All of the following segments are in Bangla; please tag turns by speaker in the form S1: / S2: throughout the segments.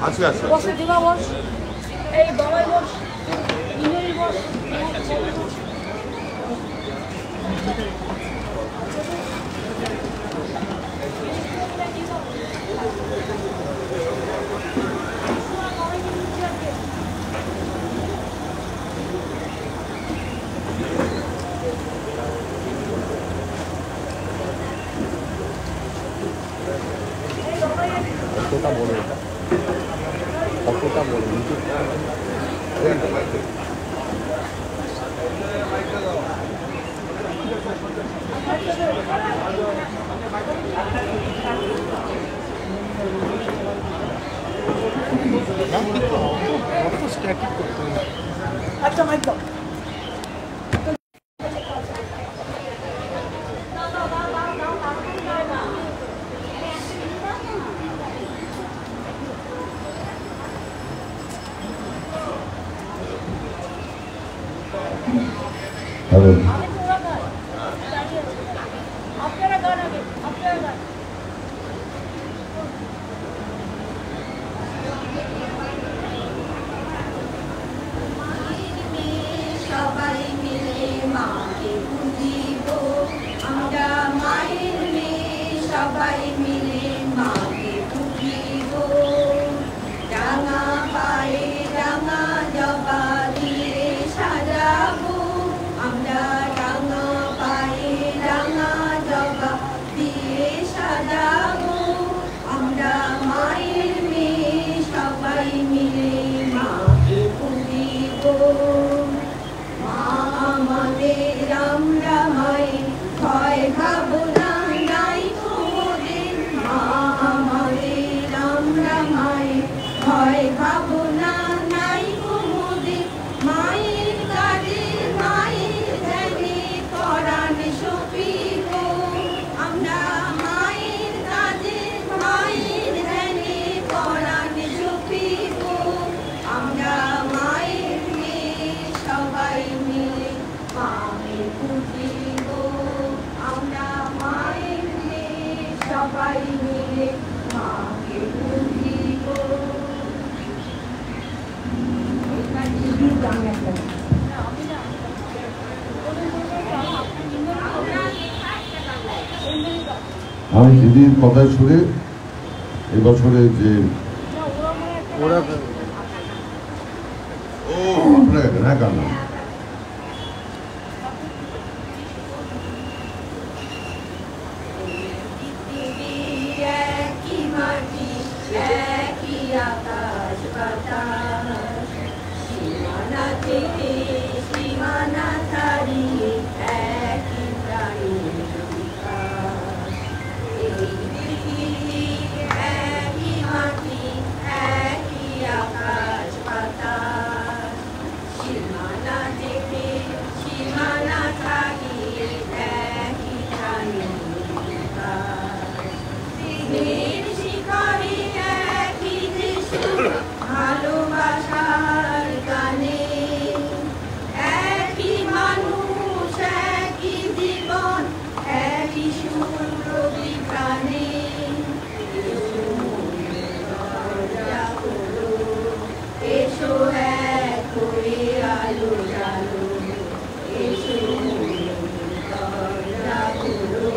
S1: আছে আছে
S2: বসে দিবা বস এই বাবাই বস ইনি বস
S3: কতটা বড় এটা কতটা বড়
S2: আচ্ছা মাইক দাও আপনারা গান আগে আপনারা গান
S4: সবাই মিলে মাকে পুজিব আমরা মায়ের মেয়ে সবাই মিলে মাকে পুজিব রাঙা পায়ে রাঙা জবা দিয়ে সাজাবো আমরা রাঙা পায়ে রাঙা জবা দিয়ে সাজাবো আমরা মায়ের মেয়ে সবাই মিলে মাকে পুজিব আমাদের আমরা মায়ের ভয় ভাবনা নাই কোনোদিন মা আমাদের আমরা মায়ের ভয় ভাবনা নাই কোনোদিন মায়ের কাজে মায়ের ধ্যানে পরাণ সপিব আমরা মায়ের কাজে মায়ের ধ্যানে পরাণ সপিব আমরা মায়ের মেয়ে সবাই মিলে মাকে পুজিব আমরা মায়ের মেয়ে সবাই মিলে মাকে পুজিব
S1: আমি দিদির কথা শুনে এবছরে যে
S3: ওরা
S1: আপনারা এখানে হ্যাঁ গান
S4: একই মাটি একই আকাশ বাতাস সীমানা থেকে সীমানা ছাড়িয়ে একই প্রাণীর বিকাশ এই পৃথিবী একই মাটি একই আকাশ বাতাস সীমানা থেকে সীমানা ছাড়িয়ে একই প্রাণীর বিকাশ দিনের শিখরে একই দৃশ্য ভালোবাসার গানে একই মানুষ একই জীবন একই সুর বিপ্রাণে এসো এক করে আলো জালো এসো দরজা খোলো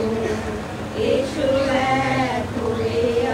S4: এসো এক করে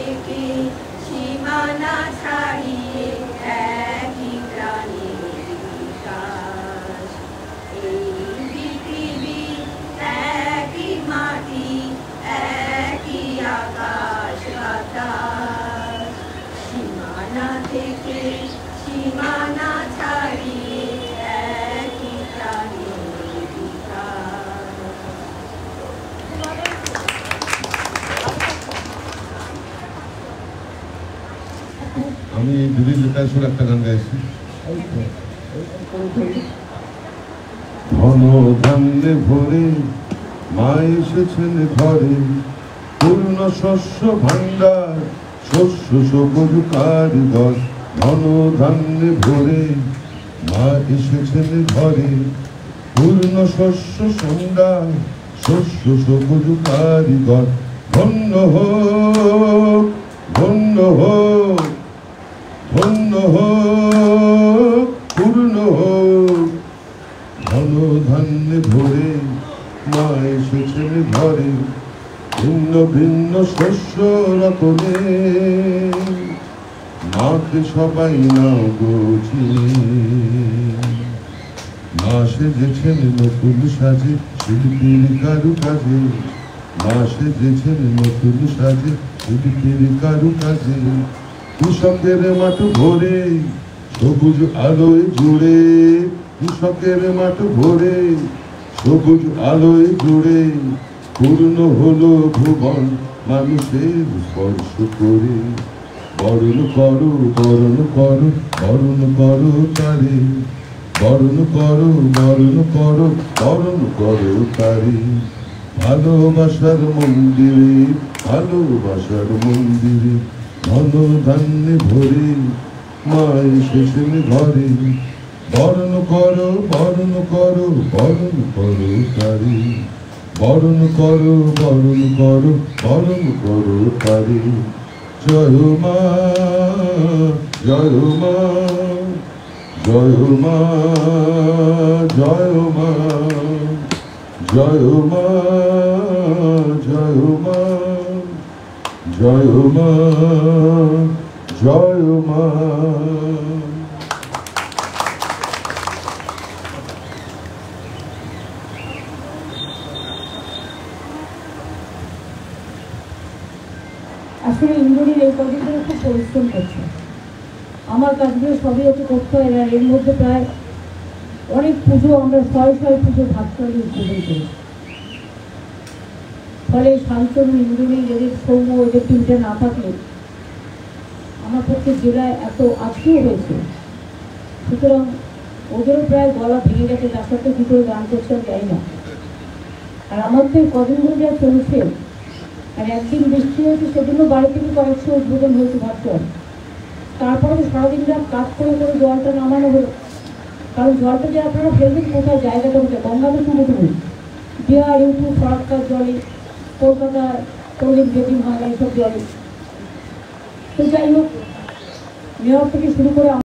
S4: থেকে সীমানা ছাড়িয়ে একই প্রাণীর বিকাশ। এই পৃথিবী একই মাটি, একই আকাশ বাতাস। সীমানা থেকে সীমানা ছাড়িয়ে একই প্রাণীর বিকাশ।
S1: আমি দিদির লেখায় সুর একটা গান গাইছি। ঘন ধান্যে ভরে মা এসেছেন ঘরে, পূর্ণ শস্য ভাণ্ডার, শস্য সবুজ কারিগর। ঘন ধান্যে ভরে মা এসেছেন ঘরে, পূর্ণ শস্য ভাণ্ডার, শস্য সবুজ কারিগর। ধন্য হোক, ধন্য হোক, ধন্য হোক, পূর্ণ হোক। ঘন ধান্যে ভরে মা এসেছেন ঘরে, ভিন্ন ভিন্ন শস্য রতনে, মাকে সবাই না বুঝি। মা সেজেছেন নতুন সাজে শিল্পীর কারুকাজে, মা সেজেছেন নতুন সাজে শিল্পীর কারুকাজে। কৃষকের মাঠ ভরে সবুজ আলোয় জুড়ে, কৃষকের মাঠ ভরে সবুজ আলোয় জুড়ে, পূর্ণ হলো ভুবন মানুষের স্পর্শ করে। বরণ করো, বরণ করো, বরণ করো তারে, বরণ করো, বরণ করো, বরণ করো তারে। ভালোবাসার মন্দিরে, ভালোবাসার মন্দিরে, ঘন ধান্যে ভরে মা এসেছেন ঘরে। বরণ করো, বরণ করো, বরণ করো তারে, বরণ করো, বরণ করো, বরণ করো তারে। জয় মা, জয় মা, জয় মা, জয় মা, জয় মা, জয় মা, জয় মা, জয় মা।
S2: আসলে ইন্দুরির এই কদিন ধরে খুব পরিশ্রম করছে। আমার কাজগুলো সবই ওকে করতে হয়, আর এর মধ্যে প্রায় অনেক পুজো আমরা শয়ে শয়ে পুজো ভাগ করে উদ্বোধন করি। ফলে শান্তনু, ইন্দুরি, এদের সৌম্য, এদের টিমটা না থাকলে আমার পক্ষে জেলায় এত আজকেও হয়েছে। সুতরাং ওদেরও প্রায় গলা ভেঙে গেছে, রাস্তাতে কী করে গান করছে আমি জানি না। আর আমার তো এই কদিন ধরে যা চলছে, আর একদিন বৃষ্টি হয়েছে সেদিনও বাড়ি থেকে কয়েকশো উদ্বোধন হয়েছে ভার্চুয়াল। তারপরে তো সারাদিন রাত কাজ করে করে জলটা নামানো হলো। কারণ জলটা যে আপনারা ফেলবেন কোথায়, জায়গাটা কোথায়, গঙ্গাতে শুরু করুন, বিহার, ইউটিউব, ফরাক্কার জলে, কলকাতা কোনোদিন বেদিন হয় না এইসব জলে। তো যাই হোক, মেয়র থেকে শুরু করে